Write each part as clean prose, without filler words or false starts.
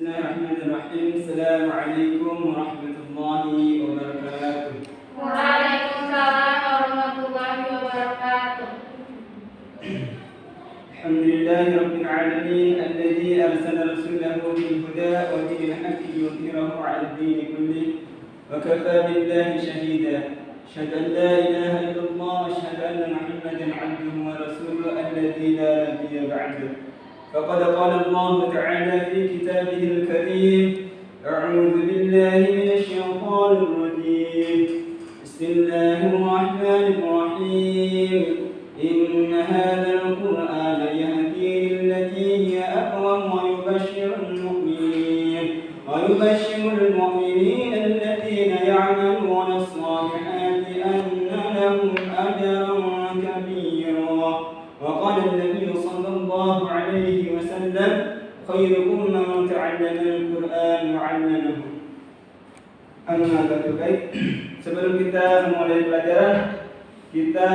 Bismillahirrahmanirrahim. Assalamualaikum warahmatullahi wabarakatuh. Waalaikumsalam warahmatullahi wabarakatuh. Alhamdulillahi rabbil alamin alladzi arsala rasulahu bil huda wa dinil haqqi liyudhhirahu 'alad dini kullih wa kafaa billahi shahida. Asyhadu an la ilaha illallah wa asyhadu anna Muhammadan 'abduhu wa rasuluhu alladzi la nabiyya ba'dahu. فقد قال الله تعالى في كتابه الكريم أعوذ بالله من الشيطان الرجيم بسم الله الرحمن الرحيم إن هذا القرآن يهدي للتي هي أقوم ويبشر المؤمنين الذين يعملون الصالحات أن لهم أجرا كبيرا. وقال النبي صلى الله عليه وسلم خيركم من تعلم القرآن وعلمه. Amma ba'du. Baik, sebelum kita memulai pelajaran, kita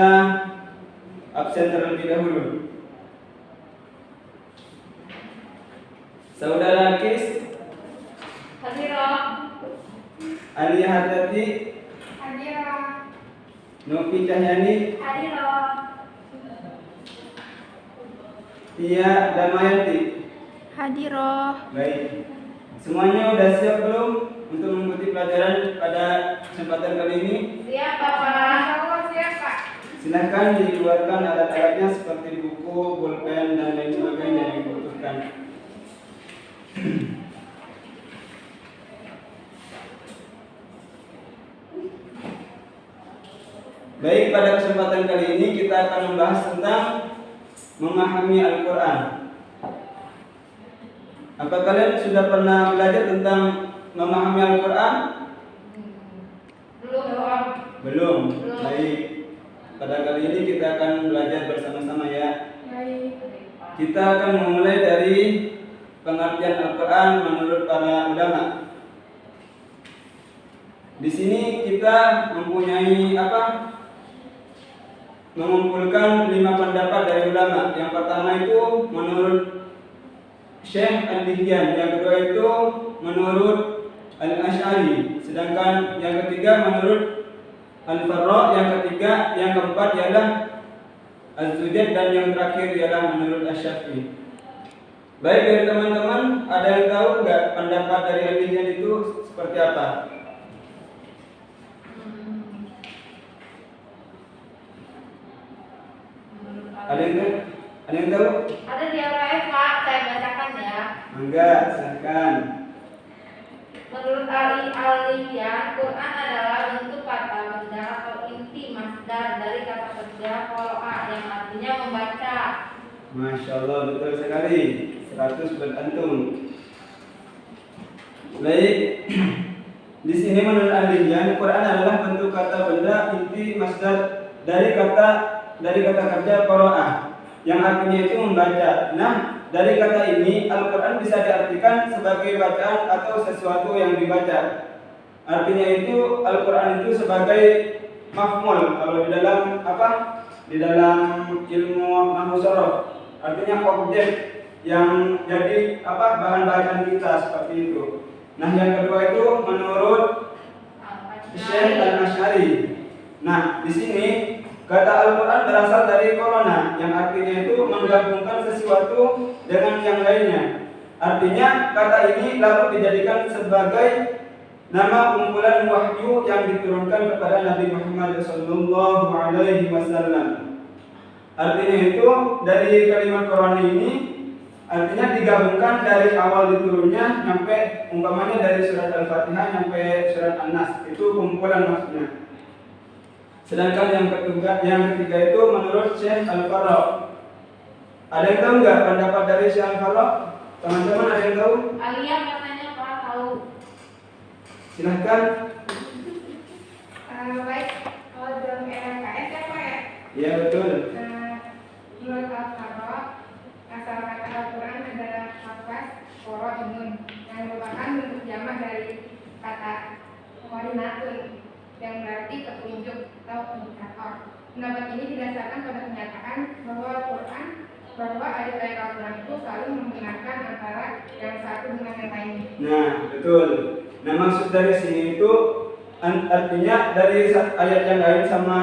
absen terlebih dahulu. Saudara Kis, Hadirah. Alia Hatati, Hadirah. Novi Cahyani, Hadirah. Tia Damayanti. Hadirah. Baik, semuanya sudah siap belum untuk mengikuti pelajaran pada kesempatan kali ini? Siap, Bapak. Siap, Pak. Silakan dikeluarkan alat-alatnya seperti buku, pulpen, dan lain sebagainya yang dibutuhkan. Baik, pada kesempatan kali ini kita akan membahas tentang memahami Al-Quran. Apa kalian sudah pernah belajar tentang memahami Al-Quran? Belum. Baik, pada kali ini kita akan belajar bersama-sama ya. Kita akan memulai dari pengertian Al-Quran menurut para ulama. Di sini kita mempunyai mengumpulkan 5 pendapat dari ulama. Yang pertama itu menurut Syekh Al-Dihyan, yang kedua itu menurut Al-Asy'ari, sedangkan yang ketiga menurut Al-Farra, yang keempat ialah Az-Zujad, dan yang terakhir ialah menurut Asy-Syafi'i. Baik, dari teman-teman ada yang tahu enggak pendapat dari Al-Dihyan itu seperti apa? Ada yang tahu? Ada di LKS, Pak. Saya bacakan ya. Enggak, silakan. Menurut Al-Dihyan, Quran adalah bentuk kata benda atau inti masdar dari kata kerja qara'a yang artinya membaca. Masya Allah, betul sekali. 100 berantum. Baik. Di sini menurut Al-Dihyan, Quran adalah bentuk kata benda inti masdar dari kata kerja qara'a yang artinya itu membaca. Nah, dari kata ini Al-Quran bisa diartikan sebagai bacaan atau sesuatu yang dibaca. Artinya itu Al-Quran itu sebagai maf'ul kalau di dalam Di dalam ilmu nahwu sharaf. Artinya objek yang jadi bahan bacaan kita seperti itu. Nah, yang kedua itu menurut Syekh Al-Asy'ari. Nah, di sini kata Al-Quran berasal dari korona, yang artinya itu menggabungkan sesuatu dengan yang lainnya. Artinya kata ini lalu dijadikan sebagai nama kumpulan wahyu yang diturunkan kepada Nabi Muhammad SAW. Artinya itu dari kalimat korona ini artinya digabungkan dari awal diturunnya sampai umpamanya dari surat Al-Fatihah sampai surat An-Nas, itu kumpulan maksudnya. Sedangkan yang ketiga itu menurut Syekh Al-Farra. Ada yang tahu enggak pendapat dari Syekh Al-Farra? Teman-teman ada yang tahu? Alia katanya Pak tahu. Silahkan. Baik, kalau dalam LKS ya Pak ya? Iya, betul. Menurut Al-Farra, asal kata Al-Quran adalah lafaz qara imun yang merupakan bentuk jamak dari kata qarinatun yang berarti petunjuk atau indikator. Pendapat ini didasarkan pada kenyataan bahwa ayat-ayat Al-Quran itu selalu menggunakan antara yang satu dengan yang lain. Nah, betul. Nah, maksud dari sini itu artinya dari ayat yang lain sama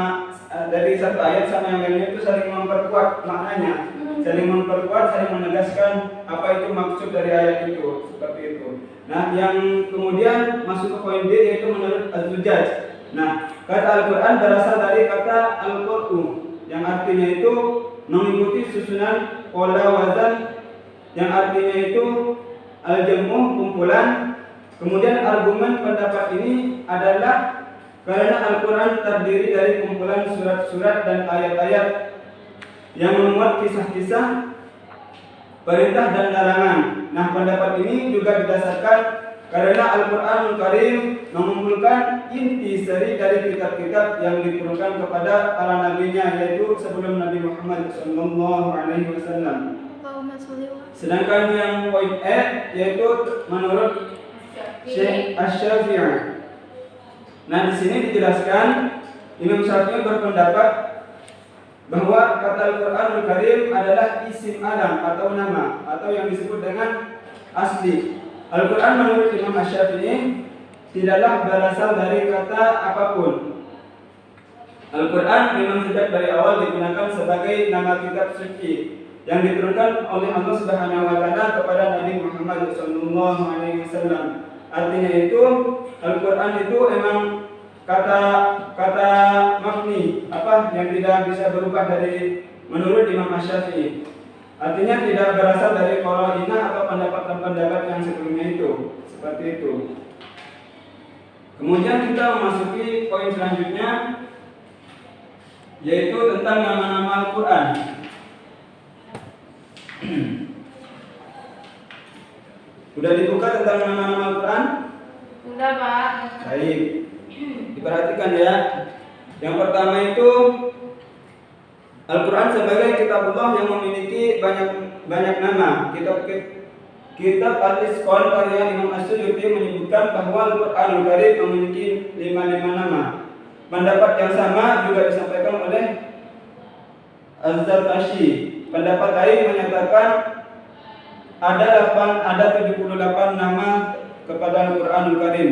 dari satu ayat sama yang lainnya itu saling memperkuat maknanya, saling memperkuat, saling menegaskan apa itu maksud dari ayat itu, seperti itu. Nah, yang kemudian masuk ke poin D yaitu menurut Az-Zujaj. Nah, kata Al-Quran berasal dari kata Al-Qur'u yang artinya itu mengikuti susunan pola wazan, yang artinya itu al-jam'u, kumpulan. Kemudian argumen pendapat ini adalah karena Al-Quran terdiri dari kumpulan surat-surat dan ayat-ayat yang memuat kisah-kisah, perintah dan larangan. Nah, pendapat ini juga didasarkan karena Al-Quranul Karim mengumpulkan inti seri dari kitab-kitab yang diturunkan kepada para nabinya, yaitu sebelum Nabi Muhammad SAW. Sedangkan yang poin E yaitu menurut Syekh Asy-Syafi'i. Nah, di sini dijelaskan Imam Syafi'i berpendapat bahwa kata Al-Quranul Karim adalah isim alam atau nama atau yang disebut dengan asli. Al-Quran menurut Imam Asy-Syafi'i tidaklah berasal dari kata apapun. Al-Quran memang sejak dari awal digunakan sebagai nama kitab suci yang diturunkan oleh Allah Subhanahu wa taala kepada Nabi Muhammad SAW. Artinya itu Al-Quran itu emang kata mabni yang tidak bisa berubah dari menurut Imam Asy-Syafi'i. Artinya tidak berasal dari qarainah atau pendapat-pendapat yang sebelumnya itu. Seperti itu. Kemudian kita memasuki poin selanjutnya yaitu tentang nama-nama Al-Quran. Sudah dibuka tentang nama-nama Al-Quran? Sudah, Pak. Baik. Diperhatikan ya. Yang pertama itu Al-Quran sebagai kitabullah yang memiliki banyak nama. Kitab Al-Isqan karya Imam As-Suyuti menyebutkan bahwa Al-Quranul Karim memiliki 55 nama. Pendapat yang sama juga disampaikan oleh Az-Zarkashi. Pendapat lain menyatakan ada 78 nama kepada Al-Quranul Karim.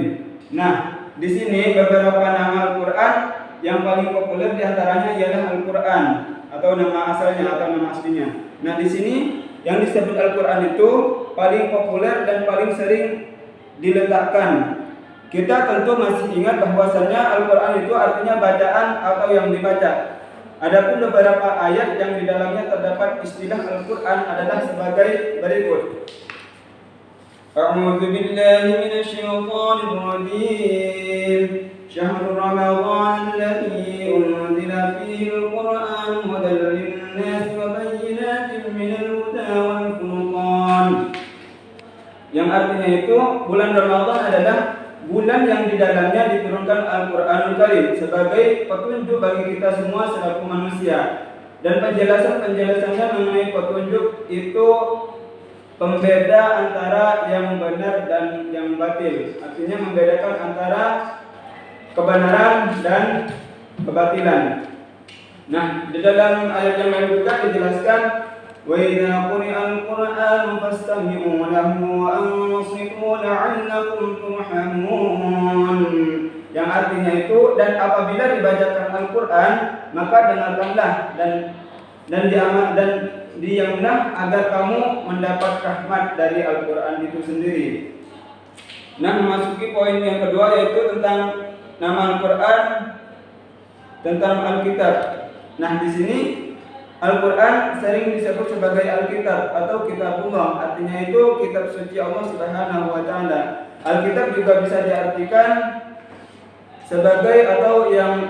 Nah, di sini beberapa nama Al-Quran yang paling populer diantaranya ialah Al-Quran atau nama asalnya atau nama aslinya. Nah, di sini yang disebut Al-Quran itu paling populer dan paling sering diletakkan. Kita tentu masih ingat bahwasannya Al-Quran itu artinya bacaan atau yang dibaca. Adapun beberapa ayat yang di dalamnya terdapat istilah Al-Quran adalah sebagai berikut. A'udzu billahi minasyaitonir rajim. Syahrul Ramadan alladzi unzila fihi al-Qur'an hudan lin-nasi wa bayyinatin minal huda wal furqan. Yang artinya itu bulan Ramadan adalah bulan yang di dalamnya diturunkan Al-Quranul Karim sebagai petunjuk bagi kita semua selaku manusia. Dan penjelasannya mengenai petunjuk itu pembeda antara yang benar dan yang batil. Artinya membedakan antara kebenaran dan kebatilan. Nah, di dalam ayat yang lain juga dijelaskan wa idza quri'al qur'anu fastami'u lahu wa ansitu la'allakum turhamun. Yang artinya itu, dan apabila dibacakan Al-Quran maka dengarkanlah dan diamlah agar kamu mendapat rahmat dari Al-Quran itu sendiri. Nah, memasuki poin yang kedua yaitu tentang nama Al-Quran, tentang Alkitab. Nah, di sini Al-Quran sering disebut sebagai Alkitab atau Kitabullah, artinya itu kitab suci Allah Subhanahu wa taala. Alkitab juga bisa diartikan sebagai atau yang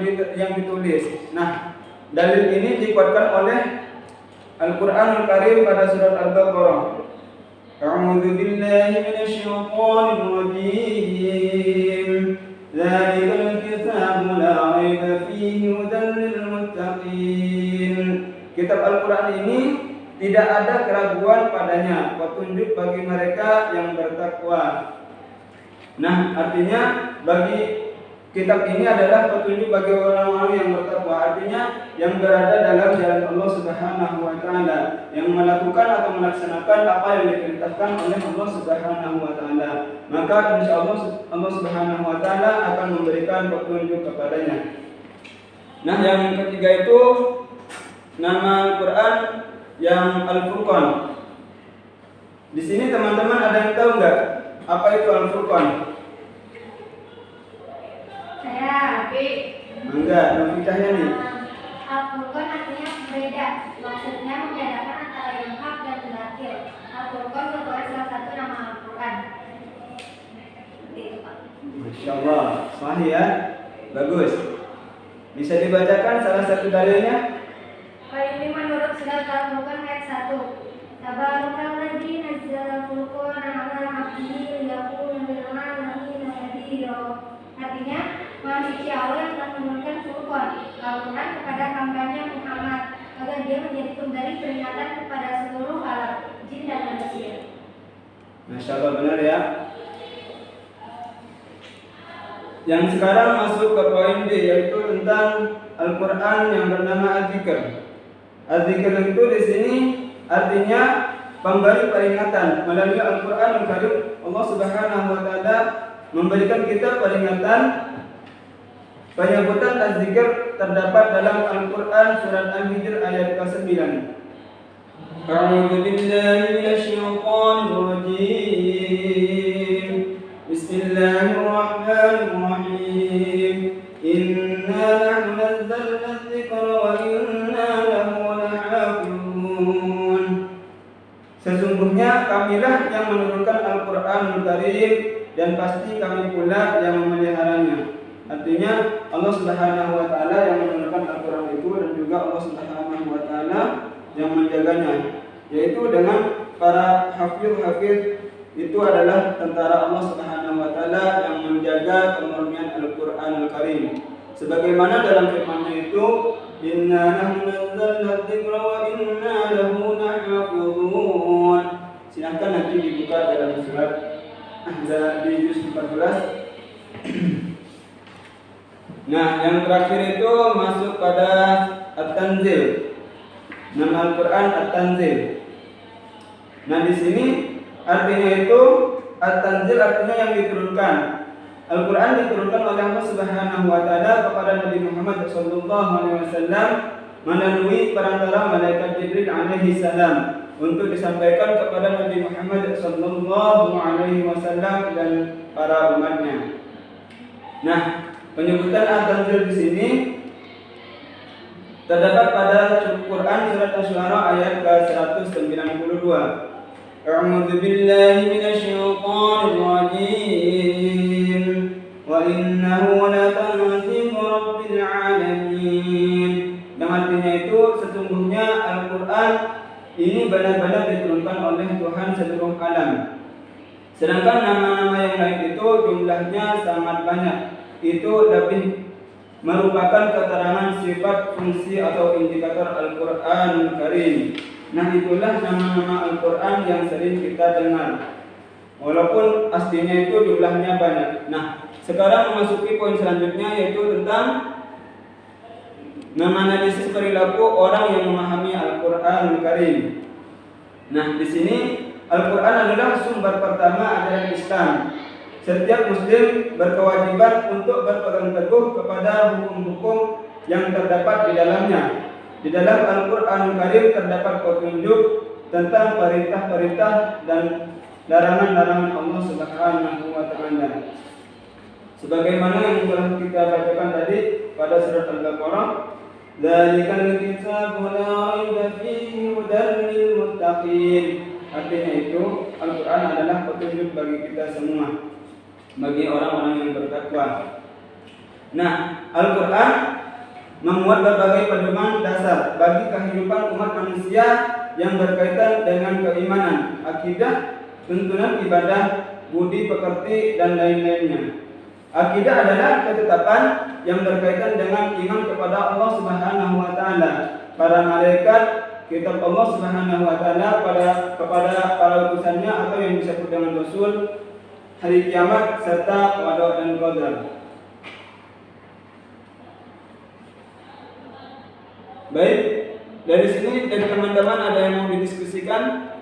ditulis. Nah, dalil ini dikuatkan oleh Al-Quranul Karim pada surat Al-Baqarah. A'udzu billahi minasyaitonir rajim. Dzalikal kitabu la raiba fihi hudan lil muttaqin. Kitab Al-Quran ini tidak ada keraguan padanya, petunjuk bagi mereka yang bertakwa. Nah, artinya bagi kitab ini adalah petunjuk bagi orang-orang yang bertakwa, artinya yang berada dalam jalan Allah Subhanahu wa taala, yang melakukan atau melaksanakan apa yang diperintahkan oleh Allah Subhanahu wa taala. maka insya Allah Subhanahu wa Ta'ala akan memberikan petunjuk kepadanya. Nah, yang ketiga itu nama Al-Quran yang Al-Furqan. Di sini teman-teman ada yang tahu nggak apa itu Al-Furqan? Saya Abi. Enggak, Novikahnya nih. Al-Furqan artinya berbeda. Maksudnya membedakan antara yang hak dan batil. Al-Furqan merupakan salah satu nama Al-Quran. Seperti itu, Pak. Masya Allah, sahih ya, bagus. Bisa dibacakan salah satu dalilnya? Ini menurut surat Al-Furqan ayat 1. Tabarakalladzi nazzala al-Furqana 'ala 'abdihi liyakuna lil 'alamin nadhira. Artinya, Maha Suci Allah yang telah menurunkan Furqan, Al-Quran kepada hambanya Muhammad agar dia menjadi pemberi peringatan kepada seluruh alam, jin dan manusia. Masya Allah, benar ya. Yang sekarang masuk ke poin D, yaitu tentang Al-Quran yang bernama Az-Zikr. Az-Zikr itu di sini artinya pemberi peringatan. Melalui Al-Quran Al-Karim, Allah Subhanahu wa Ta'ala memberikan kita peringatan. Penyebutan Az-Zikr terdapat dalam Al-Quran surat Al-Hijr ayat ke-9. A'udzu billahi minasyaitonir rajim. Bismillahirrahmanirrahim. Inna nahnu nazzalna adh-dhikra wa inna lahu lahafizun. Sesungguhnya kamilah yang menurunkan Al-Quran Al-Karim dan pasti kami pula yang memeliharanya. Artinya Allah Subhanahu wa Ta'ala yang menurunkan Al-Quran itu dan juga Allah Subhanahu wa Ta'ala yang menjaganya, yaitu dengan para hafiz itu adalah tentara Allah Subhanahu wa Ta'ala yang menjaga kemurnian Al-Quran Al-Karim. Sebagaimana dalam firman-Nya itu, inna nahnu nazzalna adh-dhikra wa inna lahu lahafizun. Silakan nanti dibuka dalam surat Ahzab di juz 14. Nah, yang terakhir itu masuk pada At-Tanzil. Nama Al-Quran At-Tanzil. Nah, di sini artinya itu At-Tanzil artinya yang diturunkan. Al-Quran diturunkan oleh Allah Subhanahu wa Ta'ala kepada Nabi Muhammad sallallahu alaihi wasallam melalui perantara malaikat Jibril alaihi salam untuk disampaikan kepada Nabi Muhammad sallallahu alaihi wasallam dan para umatnya. Nah, penyebutan At-Tanzil di sini terdapat pada Quran surat Asy-Syu'ara ayat ke-192. A'udzu billahi minasyaitonir rajim. Wa innahu latanzilu rabbil alamin. Yang artinya itu sesungguhnya Al-Quran ini benar-benar diturunkan oleh Tuhan seluruh alam. Sedangkan nama-nama yang lain itu jumlahnya sangat banyak. Itu lebih merupakan keterangan sifat, fungsi atau indikator Al-Quran Al-Karim. Nah, itulah nama-nama Al-Quran yang sering kita dengar, walaupun aslinya itu jumlahnya banyak. Nah, sekarang memasuki poin selanjutnya, yaitu tentang menganalisis perilaku orang yang memahami Al-Quran Al-Karim. Nah, di sini Al-Quran adalah sumber pertama ajaran Islam. Setiap Muslim berkewajiban untuk berpegang teguh kepada hukum-hukum yang terdapat di dalamnya. Di dalam Al-Quran Al-Karim terdapat petunjuk tentang perintah-perintah dan larangan-larangan Allah Subhanahu wa Ta'ala. Sebagaimana yang telah kita bacakan tadi pada surat Al-Baqarah, "Dzalikal kitabu la raiba fihi hudan lil muttaqin." Artinya itu Al-Quran adalah petunjuk bagi kita semua, bagi orang-orang yang bertakwa. Nah, Al-Quran memuat berbagai pedoman dasar bagi kehidupan umat manusia yang berkaitan dengan keimanan, akidah, tuntunan ibadah, budi pekerti, dan lain-lainnya. Akidah adalah ketetapan yang berkaitan dengan iman kepada Allah Subhanahu wa Ta'ala, para malaikat, kitab Allah Subhanahu wa Ta'ala, kepada para utusannya atau yang disebut dengan Rasul, hari kiamat, serta qada dan qadar. Baik, dari sini dari teman-teman ada yang mau didiskusikan?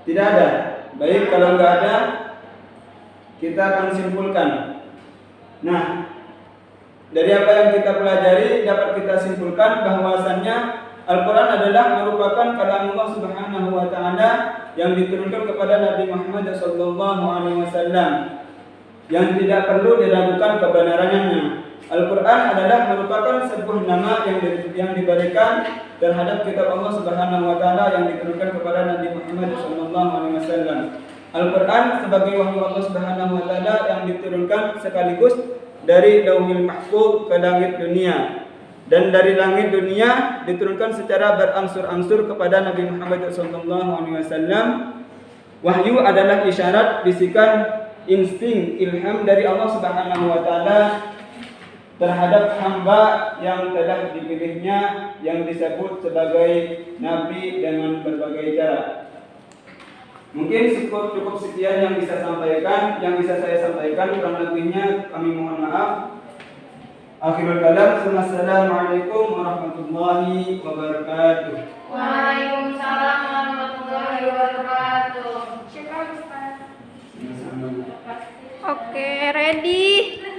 Tidak ada. Baik, kalau nggak ada, kita akan simpulkan. Nah, dari apa yang kita pelajari dapat kita simpulkan bahwasannya Al-Quran adalah merupakan kalam Allah Subhanahu wa Ta'ala yang diturunkan kepada Nabi Muhammad SAW, yang tidak perlu diragukan kebenarannya. Al-Quran adalah merupakan sebuah nama yang diberikan terhadap kitab Allah Subhanahu wa Ta'ala yang diturunkan kepada Nabi Muhammad SAW. Al-Quran sebagai wahyu Allah Subhanahu wa Ta'ala yang diturunkan sekaligus dari Lauhul Mahfuz ke langit dunia, dan dari langit dunia diturunkan secara berangsur-angsur kepada Nabi Muhammad SAW. Wahyu adalah isyarat, bisikan, insting, ilham dari Allah Subhanahu wa Ta'ala terhadap hamba yang telah dipilihnya, yang disebut sebagai nabi dengan berbagai cara. Mungkin cukup sekian yang bisa saya sampaikan, kurang lebihnya kami mohon maaf. Akhirul kalam, assalamualaikum warahmatullahi wabarakatuh. Waalaikumsalam warahmatullahi wabarakatuh. Syukran Ustaz. Sama-sama. Oke, ready.